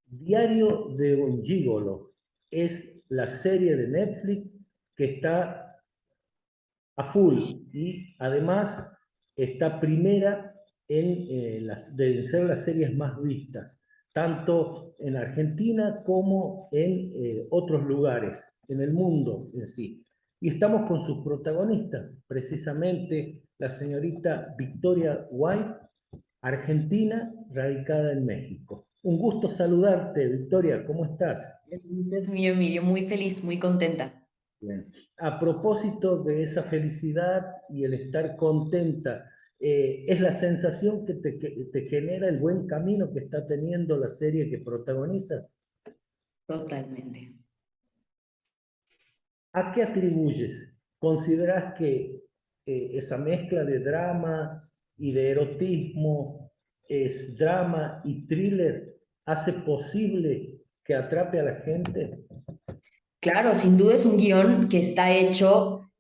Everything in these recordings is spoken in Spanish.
Diario de un Gigolo es la serie de Netflix que está a full y además está primera de ser las series más vistas, tanto en Argentina como en otros lugares, en el mundo en sí. Y estamos con sus protagonistas, precisamente la señorita Victoria White, argentina, radicada en México. Un gusto saludarte, Victoria, ¿cómo estás? El gusto es mío, Emilio, muy feliz, muy contenta. Bien. A propósito de esa felicidad y el estar contenta, es la sensación que te genera el buen camino que está teniendo la serie que protagoniza. Totalmente. ¿A qué atribuyes? ¿Consideras que esa mezcla de drama y de erotismo es drama y thriller hace posible que atrape a la gente? Claro, sin duda es un guión que está hecho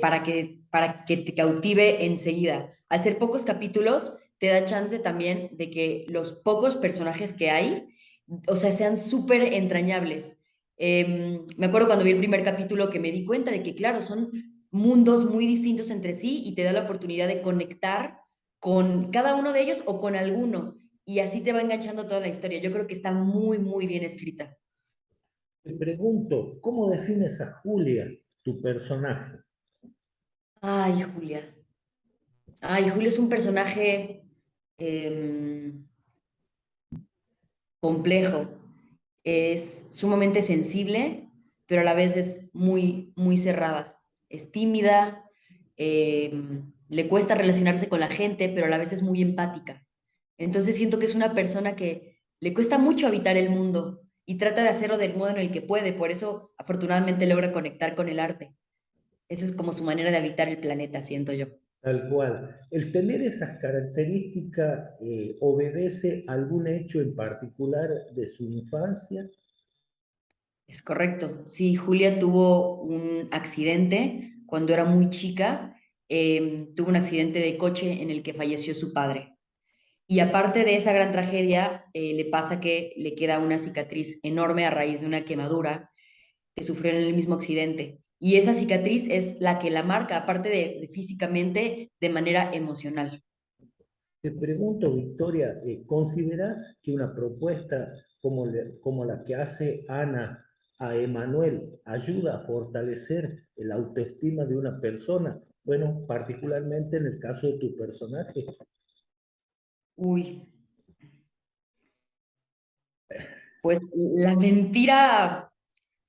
para que te cautive enseguida. Al ser pocos capítulos, te da chance también de que los pocos personajes que hay, o sea, sean súper entrañables. Me acuerdo cuando vi el primer capítulo que me di cuenta de que, claro, son mundos muy distintos entre sí y te da la oportunidad de conectar con cada uno de ellos o con alguno. Y así te va enganchando toda la historia. Yo creo que está muy, muy bien escrita. Te pregunto, ¿cómo defines a Julia, tu personaje? Ay, Julia. Ay, Julia es un personaje em, complejo. Es sumamente sensible, pero a la vez es muy, muy cerrada. Es tímida, le cuesta relacionarse con la gente, pero a la vez es muy empática. Entonces siento que es una persona que le cuesta mucho habitar el mundo y trata de hacerlo del modo en el que puede. Por eso, afortunadamente, logra conectar con el arte. Esa es como su manera de habitar el planeta, siento yo. Tal cual. ¿El tener esas características obedece a algún hecho en particular de su infancia? Es correcto. Sí, Julia tuvo un accidente cuando era muy chica. Tuvo un accidente de coche en el que falleció su padre. Y aparte de esa gran tragedia, le pasa que le queda una cicatriz enorme a raíz de una quemadura que sufrió en el mismo accidente. Y esa cicatriz es la que la marca, aparte de físicamente, de manera emocional. Te pregunto, Victoria, ¿consideras que una propuesta como la que hace Ana a Emanuel ayuda a fortalecer el autoestima de una persona? Bueno, particularmente en el caso de tu personaje. Uy, pues la mentira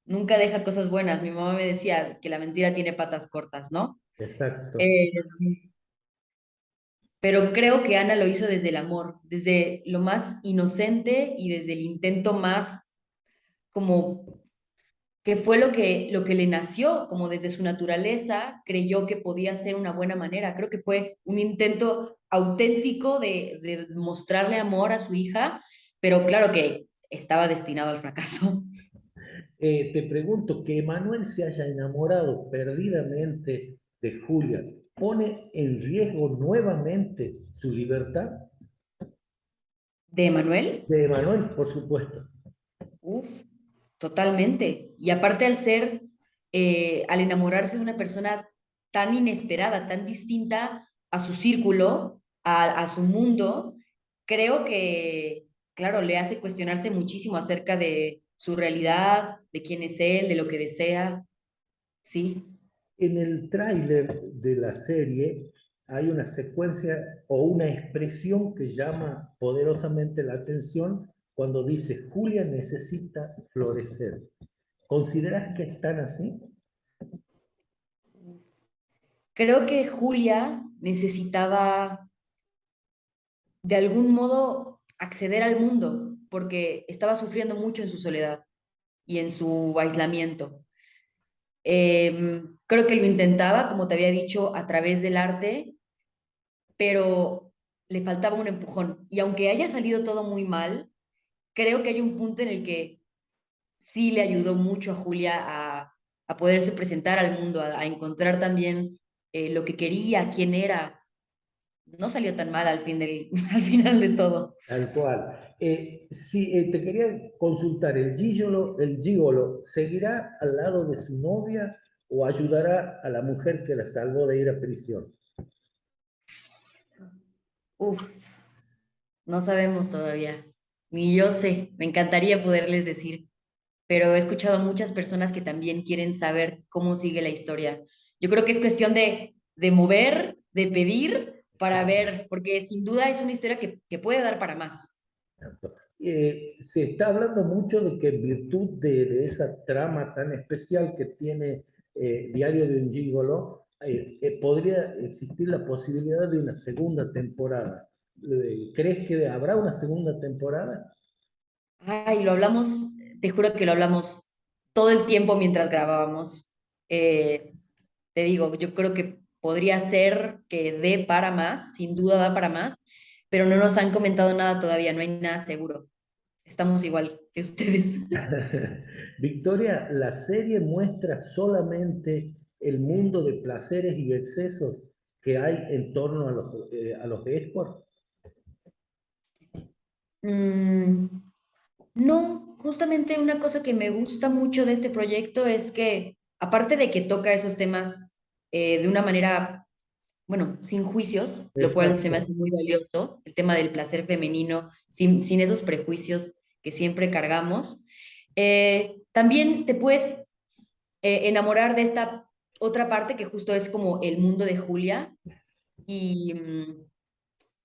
nunca deja cosas buenas. Mi mamá me decía que la mentira tiene patas cortas, ¿no? Exacto. Eh, pero creo que Ana lo hizo desde el amor, desde lo más inocente y desde el intento más como que fue lo que le nació, como desde su naturaleza, creyó que podía ser una buena manera. Creo que fue un intento auténtico de mostrarle amor a su hija, pero claro que estaba destinado al fracaso. Te pregunto, que Emanuel se haya enamorado perdidamente de Julia, ¿pone en riesgo nuevamente su libertad? ¿De Manuel? De Emanuel, por supuesto. Uf, totalmente. Y aparte al enamorarse de una persona tan inesperada, tan distinta a su círculo, a su mundo, creo que, claro, le hace cuestionarse muchísimo acerca de su realidad, de quién es él, de lo que desea. Sí. En el tráiler de la serie hay una secuencia o una expresión que llama poderosamente la atención cuando dice, Julia necesita florecer. ¿Consideras que están así? Creo que Julia necesitaba de algún modo acceder al mundo porque estaba sufriendo mucho en su soledad y en su aislamiento. Creo que lo intentaba, como te había dicho, a través del arte, pero le faltaba un empujón. Y aunque haya salido todo muy mal, creo que hay un punto en el que sí le ayudó mucho a Julia a poderse presentar al mundo, a encontrar también lo que quería, quién era. no salió tan mal al final de todo. Tal cual. Si te quería consultar, el gigolo, ¿seguirá al lado de su novia o ayudará a la mujer que la salvó de ir a prisión? Uf, no sabemos todavía. Ni yo sé. Me encantaría poderles decir, pero he escuchado a muchas personas que también quieren saber cómo sigue la historia. Yo creo que es cuestión de mover, de pedir para ver, porque sin duda es una historia que puede dar para más. Se está hablando mucho de que en virtud de esa trama tan especial que tiene Diario de un Gigolo, podría existir la posibilidad de una segunda temporada. ¿Crees que habrá una segunda temporada? Ay, lo hablamos, te juro que lo hablamos todo el tiempo mientras grabábamos. Eh, Te digo, yo creo que podría ser que dé para más, sin duda da para más, pero no nos han comentado nada todavía, no hay nada seguro. Estamos igual que ustedes. Victoria, la serie muestra solamente el mundo de placeres y excesos que hay en torno a los esports. Mm, no, justamente una cosa que me gusta mucho de este proyecto es que, aparte de que toca esos temas de una manera, bueno, sin juicios, lo cual se me Exacto. hace muy valioso, el tema del placer femenino, sin esos prejuicios que siempre cargamos, también te puedes enamorar de esta otra parte que justo es como el mundo de Julia y,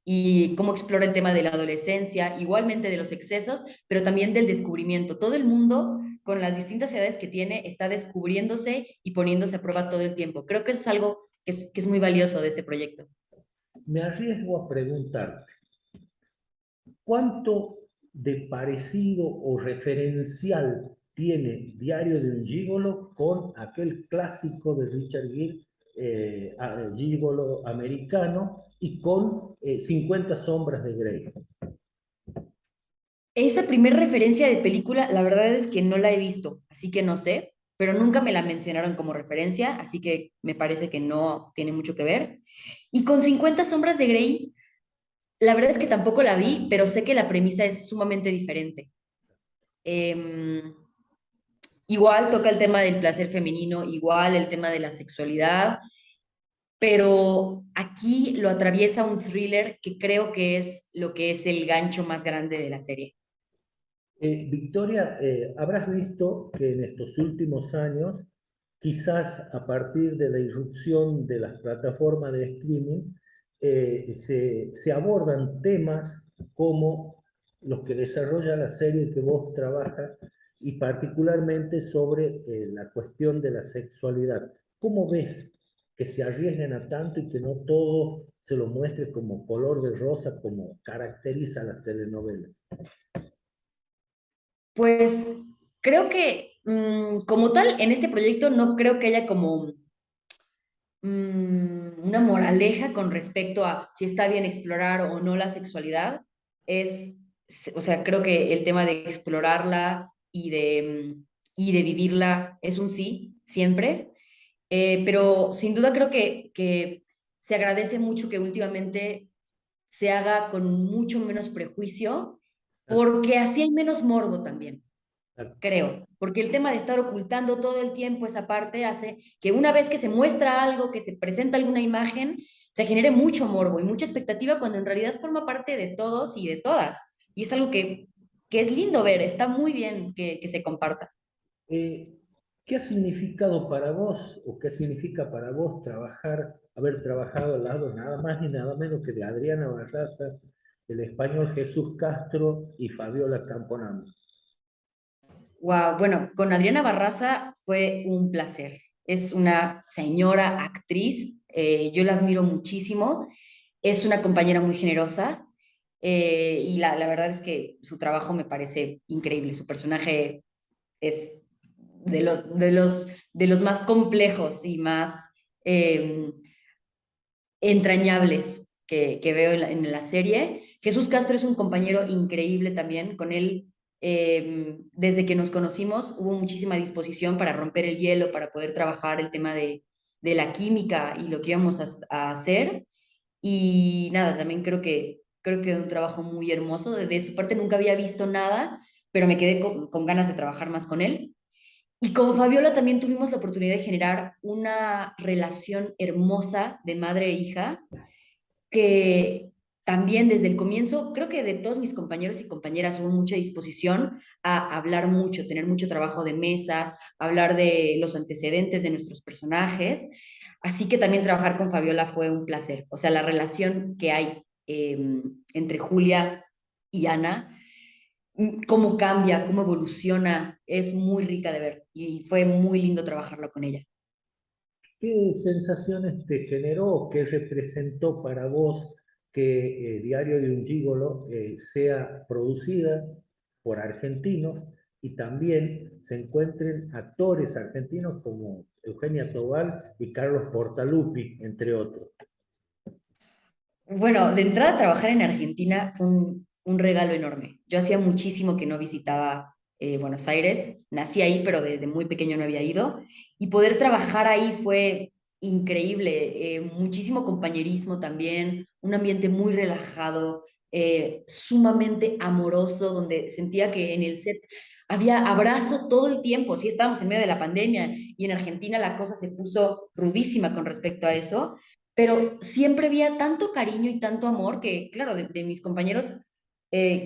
y cómo explora el tema de la adolescencia, igualmente de los excesos, pero también del descubrimiento. Todo el mundo, con las distintas edades que tiene, está descubriéndose y poniéndose a prueba todo el tiempo. Creo que eso es algo que es muy valioso de este proyecto. Me arriesgo a preguntar, ¿cuánto de parecido o referencial tiene Diario de un Gigolo con aquel clásico de Richard Gere, Gigolo americano, y con 50 sombras de Grey? Esa primer referencia de película, la verdad es que no la he visto, así que no sé, pero nunca me la mencionaron como referencia, así que me parece que no tiene mucho que ver. Y con 50 sombras de Grey, la verdad es que tampoco la vi, pero sé que la premisa es sumamente diferente. Em, Igual toca el tema del placer femenino, igual el tema de la sexualidad, pero aquí lo atraviesa un thriller que creo que es lo que es el gancho más grande de la serie. Victoria, habrás visto que en estos últimos años, quizás a partir de la irrupción de las plataformas de streaming, se abordan temas como los que desarrolla la serie que vos trabajas y particularmente sobre la cuestión de la sexualidad. ¿Cómo ves que se arriesguen a tanto y que no todo se lo muestre como color de rosa, como caracteriza las telenovelas? Pues creo que como tal, en este proyecto no creo que haya como una moraleja con respecto a si está bien explorar o no la sexualidad. Es, o sea, creo que el tema de explorarla y de vivirla es un sí, siempre. Pero sin duda creo que se agradece mucho que últimamente se haga con mucho menos prejuicio, porque así hay menos morbo también, creo, porque el tema de estar ocultando todo el tiempo esa parte hace que una vez que se muestra algo, que se presenta alguna imagen, se genere mucho morbo y mucha expectativa cuando en realidad forma parte de todos y de todas. Y es algo que es lindo ver, está muy bien que se comparta. Eh, ¿Qué ha significado para vos o qué significa para vos haber trabajado al lado nada más ni nada menos que de Adriana Barraza, el español Jesús Castro y Fabiola Camponamo? Wow, bueno, con Adriana Barraza fue un placer. Es una señora actriz, yo la admiro muchísimo. Es una compañera muy generosa y la verdad es que su trabajo me parece increíble. Su personaje es de los más complejos y más entrañables que veo en la serie. Jesús Castro es un compañero increíble también. Con él, desde que nos conocimos, hubo muchísima disposición para romper el hielo, para poder trabajar el tema de la química y lo que íbamos a hacer. Y nada, también creo que un trabajo muy hermoso. De su parte nunca había visto nada, pero me quedé con ganas de trabajar más con él. Y con Fabiola también tuvimos la oportunidad de generar una relación hermosa de madre e hija, que también desde el comienzo, creo que de todos mis compañeros y compañeras hubo mucha disposición a hablar mucho, tener mucho trabajo de mesa, hablar de los antecedentes de nuestros personajes. Así que también trabajar con Fabiola fue un placer. O sea, la relación que hay entre Julia y Ana, cómo cambia, cómo evoluciona, es muy rica de ver y fue muy lindo trabajarlo con ella. ¿Qué sensaciones te generó, qué representó para vos que Diario de un Gigolo sea producida por argentinos y también se encuentren actores argentinos como Eugenia Tobal y Carlos Portaluppi, entre otros? Bueno, de entrada trabajar en Argentina fue un regalo enorme. Yo hacía muchísimo que no visitaba Buenos Aires, nací ahí, pero desde muy pequeño no había ido. Y poder trabajar ahí fue increíble, muchísimo compañerismo también, un ambiente muy relajado, sumamente amoroso, donde sentía que en el set había abrazo todo el tiempo. Sí, estábamos en medio de la pandemia y en Argentina la cosa se puso rudísima con respecto a eso, pero siempre había tanto cariño y tanto amor que, claro, de mis compañeros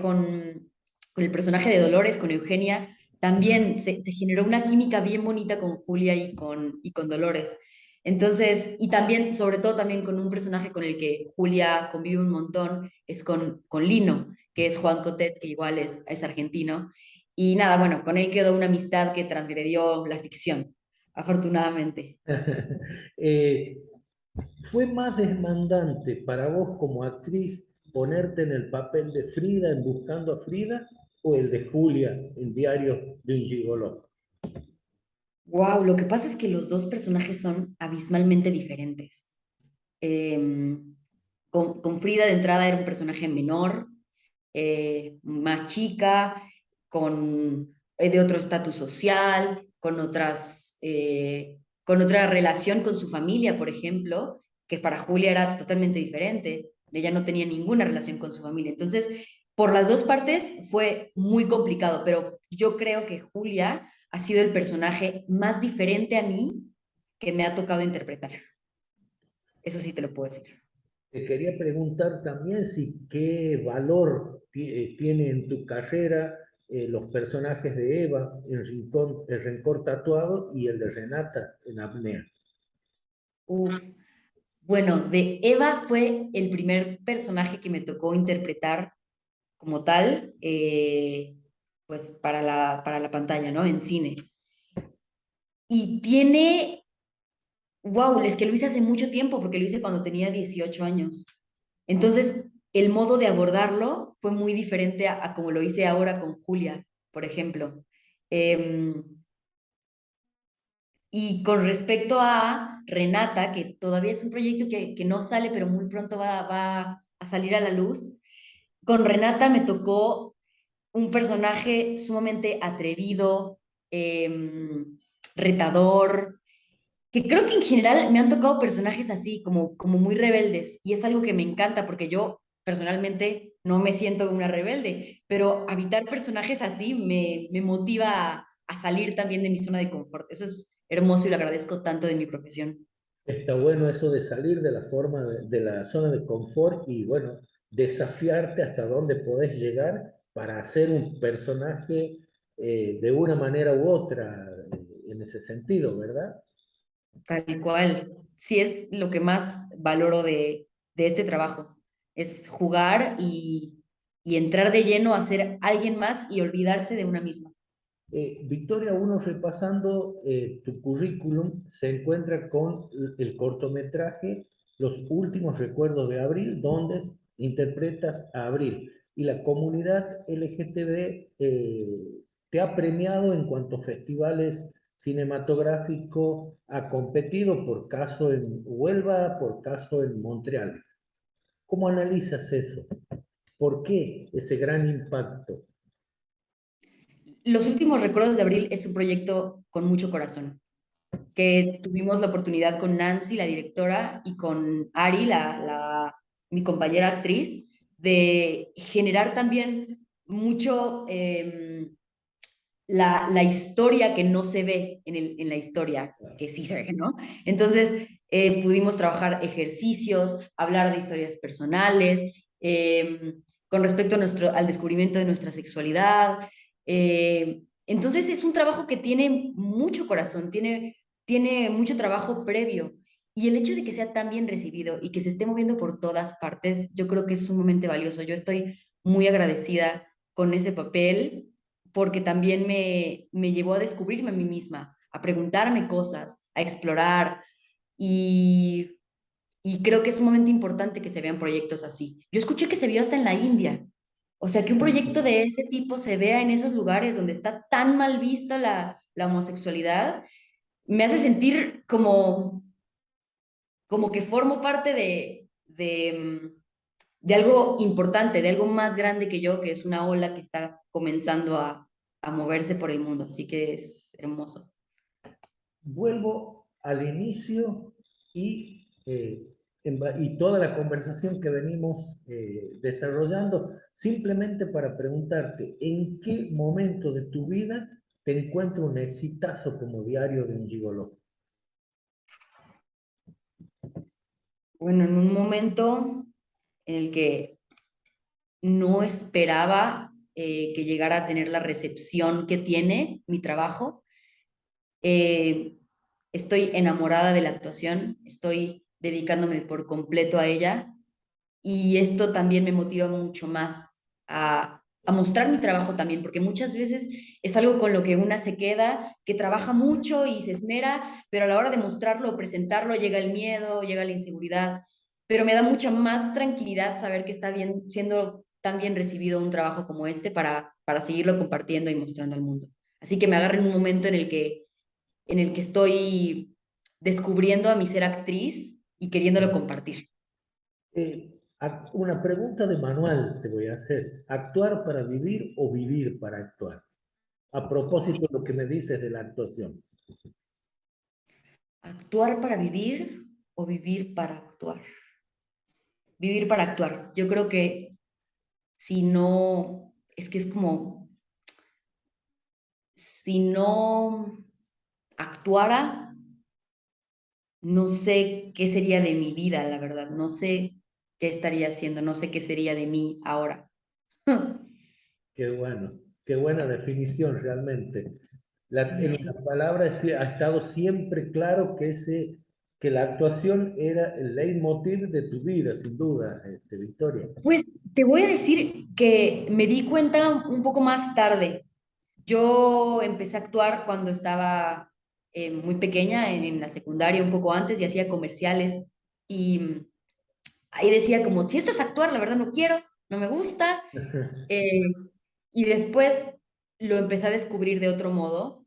con el personaje de Dolores, con Eugenia, también se generó una química bien bonita con Julia y con Dolores. Entonces, y también, sobre todo también con un personaje con el que Julia convive un montón, es con Lino, que es Juan Cotet, que igual es argentino. Y nada, bueno, con él quedó una amistad que transgredió la ficción, afortunadamente. Eh, ¿Fue más demandante para vos como actriz ponerte en el papel de Frida en Buscando a Frida o el de Julia en Diario de un Gigoló? Wow, lo que pasa es que los dos personajes son abismalmente diferentes. Eh, con Frida de entrada era un personaje menor, más chica, de otro estatus social, con otra relación con su familia, por ejemplo, que para Julia era totalmente diferente. Ella no tenía ninguna relación con su familia. Entonces, por las dos partes fue muy complicado, pero yo creo que Julia ha sido el personaje más diferente a mí que me ha tocado interpretar. Eso sí te lo puedo decir. Te quería preguntar también si qué valor tiene en tu carrera los personajes de Eva en El Rencor Tatuado y el de Renata en Apnea. Uf. Bueno, de Eva fue el primer personaje que me tocó interpretar como tal, pues para la pantalla, ¿no? En cine. Y wow, es que lo hice hace mucho tiempo, porque lo hice cuando tenía 18 años. Entonces, el modo de abordarlo fue muy diferente a como lo hice ahora con Julia, por ejemplo. Em, y con respecto a Renata, que todavía es un proyecto que no sale, pero muy pronto va a salir a la luz, con Renata me tocó un personaje sumamente atrevido, retador, que creo que en general me han tocado personajes así, como muy rebeldes, y es algo que me encanta porque yo personalmente no me siento una rebelde, pero habitar personajes así me motiva a salir también de mi zona de confort. Eso es hermoso y lo agradezco tanto de mi profesión. Está bueno eso de salir de la forma de la zona de confort y bueno, desafiarte hasta dónde podés llegar para hacer un personaje de una manera u otra en ese sentido, ¿verdad? Tal cual. Sí, es lo que más valoro de este trabajo. Es jugar y entrar de lleno a ser alguien más y olvidarse de una misma. Victoria, uno repasando tu currículum se encuentra con el cortometraje Los últimos recuerdos de Abril, donde interpretas a Abril. Y la comunidad LGTB te ha premiado en cuanto a festivales cinematográficos, ha competido por caso en Huelva, por caso en Montreal. ¿Cómo analizas eso? ¿Por qué ese gran impacto? Los últimos recuerdos de Abril es un proyecto con mucho corazón, que tuvimos la oportunidad con Nancy, la directora, y con Ari, la mi compañera actriz, de generar también mucho la historia que no se ve en la historia, que sí se ve, ¿no? Entonces, pudimos trabajar ejercicios, hablar de historias personales, con respecto a al descubrimiento de nuestra sexualidad. Entonces, es un trabajo que tiene mucho corazón, tiene mucho trabajo previo. Y el hecho de que sea tan bien recibido y que se esté moviendo por todas partes, yo creo que es sumamente valioso. Yo estoy muy agradecida con ese papel porque también me llevó a descubrirme a mí misma, a preguntarme cosas, a explorar y creo que es sumamente importante que se vean proyectos así. Yo escuché que se vio hasta en la India. O sea, que un proyecto de ese tipo se vea en esos lugares donde está tan mal vista la homosexualidad, me hace sentir como que formo parte de algo importante, de algo más grande que yo, que es una ola que está comenzando a moverse por el mundo. Así que es hermoso. Vuelvo al inicio y toda la conversación que venimos desarrollando, simplemente para preguntarte, ¿en qué momento de tu vida te encuentras un exitazo como diario de un gigoló? Bueno, en un momento en el que no esperaba que llegara a tener la recepción que tiene mi trabajo, eh, estoy enamorada de la actuación, estoy dedicándome por completo a ella y esto también me motiva mucho más a mostrar mi trabajo también, porque muchas veces es algo con lo que una se queda, que trabaja mucho y se esmera, pero a la hora de mostrarlo o presentarlo llega el miedo, llega la inseguridad, pero me da mucha más tranquilidad saber que está bien, siendo tan bien recibido un trabajo como este para seguirlo compartiendo y mostrando al mundo. Así que me agarro en un momento en el que estoy descubriendo a mi ser actriz y queriéndolo compartir. Una pregunta de manual te voy a hacer. ¿Actuar para vivir o vivir para actuar? A propósito de lo que me dices de la actuación. ¿Actuar para vivir o vivir para actuar? Vivir para actuar. Yo creo que si no, es que es como, si no actuara, no sé qué sería de mi vida, la verdad. No sé qué estaría haciendo, no sé qué sería de mí ahora. Qué bueno, qué buena definición realmente. En Sí. las palabras ha estado siempre claro que la actuación era el leitmotiv de tu vida, sin duda, Victoria. Pues te voy a decir que me di cuenta un poco más tarde. Yo empecé a actuar cuando estaba muy pequeña, en la secundaria, un poco antes, y hacía comerciales. Y ahí decía como, si esto es actuar, la verdad no quiero, no me gusta. Eh, y después lo empecé a descubrir de otro modo.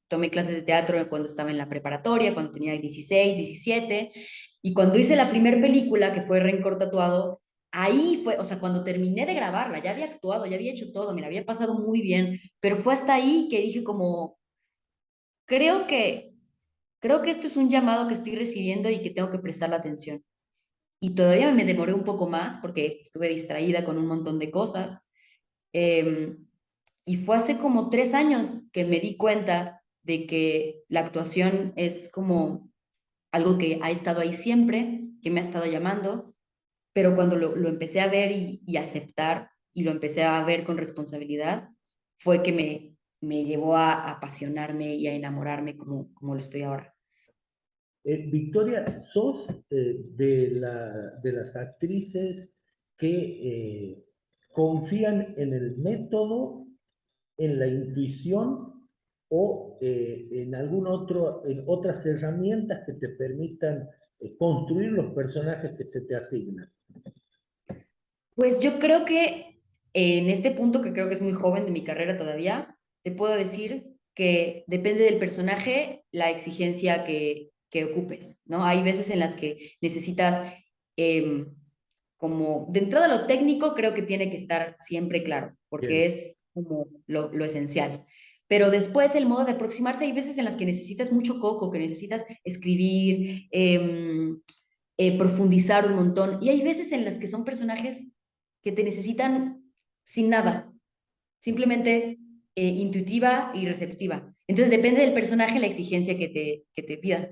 Tomé clases de teatro cuando estaba en la preparatoria, cuando tenía 16, 17. Y cuando hice la primera película, que fue Rencor Tatuado, ahí fue, o sea, cuando terminé de grabarla, ya había actuado, ya había hecho todo, me la había pasado muy bien, pero fue hasta ahí que dije como, creo que, creo que esto es un llamado que estoy recibiendo y que tengo que prestarle atención. Y todavía me demoré un poco más porque estuve distraída con un montón de cosas. Eh, y fue hace como 3 años que me di cuenta de que la actuación es como algo que ha estado ahí siempre, que me ha estado llamando, pero cuando lo empecé a ver y aceptar y lo empecé a ver con responsabilidad, fue que me llevó a apasionarme y a enamorarme como lo estoy ahora. Victoria, ¿sos de las actrices que confían en el método, en la intuición o en otras herramientas que te permitan construir los personajes que se te asignan? Pues yo creo que en este punto, que creo que es muy joven de mi carrera todavía, te puedo decir que depende del personaje la exigencia que ocupes, ¿no? Hay veces en las que necesitas, em, como, de entrada lo técnico, creo que tiene que estar siempre claro, porque Bien. es como lo esencial. Pero después el modo de aproximarse, hay veces en las que necesitas mucho coco, que necesitas escribir, profundizar un montón. Y hay veces en las que son personajes que te necesitan sin nada, simplemente intuitiva y receptiva. Entonces depende del personaje la exigencia que te pida.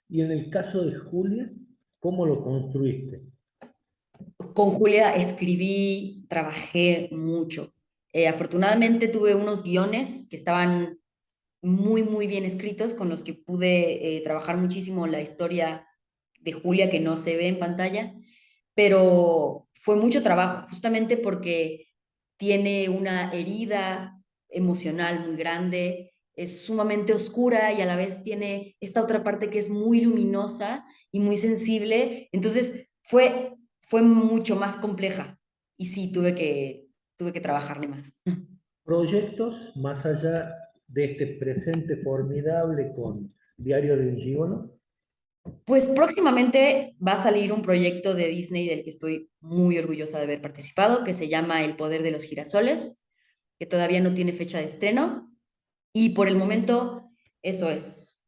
Y en el caso de Julia, ¿cómo lo construiste? Con Julia escribí, trabajé mucho. Afortunadamente tuve unos guiones que estaban muy, muy bien escritos, con los que pude trabajar muchísimo la historia de Julia que no se ve en pantalla, pero fue mucho trabajo, justamente porque tiene una herida emocional muy grande, es sumamente oscura y a la vez tiene esta otra parte que es muy luminosa y muy sensible. Entonces fue mucho más compleja y sí, tuve que trabajarle más. ¿Proyectos más allá de este presente formidable con Diario de un Gigolo? Pues próximamente va a salir un proyecto de Disney del que estoy muy orgullosa de haber participado, que se llama El Poder de los Girasoles, que todavía no tiene fecha de estreno. Y por el momento, eso es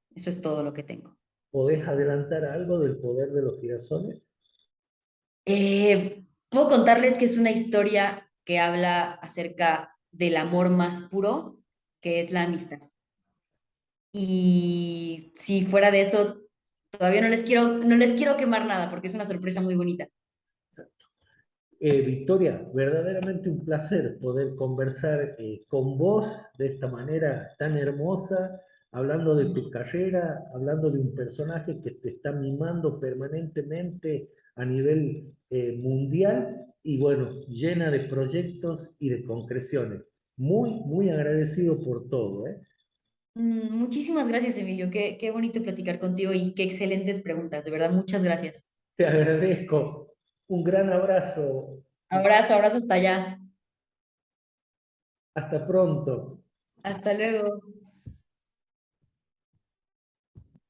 todo lo que tengo. ¿Podés adelantar algo del Poder de los Girasoles? Puedo contarles que es una historia que habla acerca del amor más puro, que es la amistad. Y si fuera de eso, todavía no les quiero quemar nada porque es una sorpresa muy bonita. Victoria, verdaderamente un placer poder conversar con vos de esta manera tan hermosa, hablando de tu carrera, hablando de un personaje que te está mimando permanentemente a nivel mundial y bueno, llena de proyectos y de concreciones. Muy, muy agradecido por todo, ¿eh? Muchísimas gracias, Emilio. Qué bonito platicar contigo y qué excelentes preguntas. De verdad, muchas gracias. Te agradezco. Un gran abrazo. Abrazo, abrazo hasta allá. Hasta pronto. Hasta luego.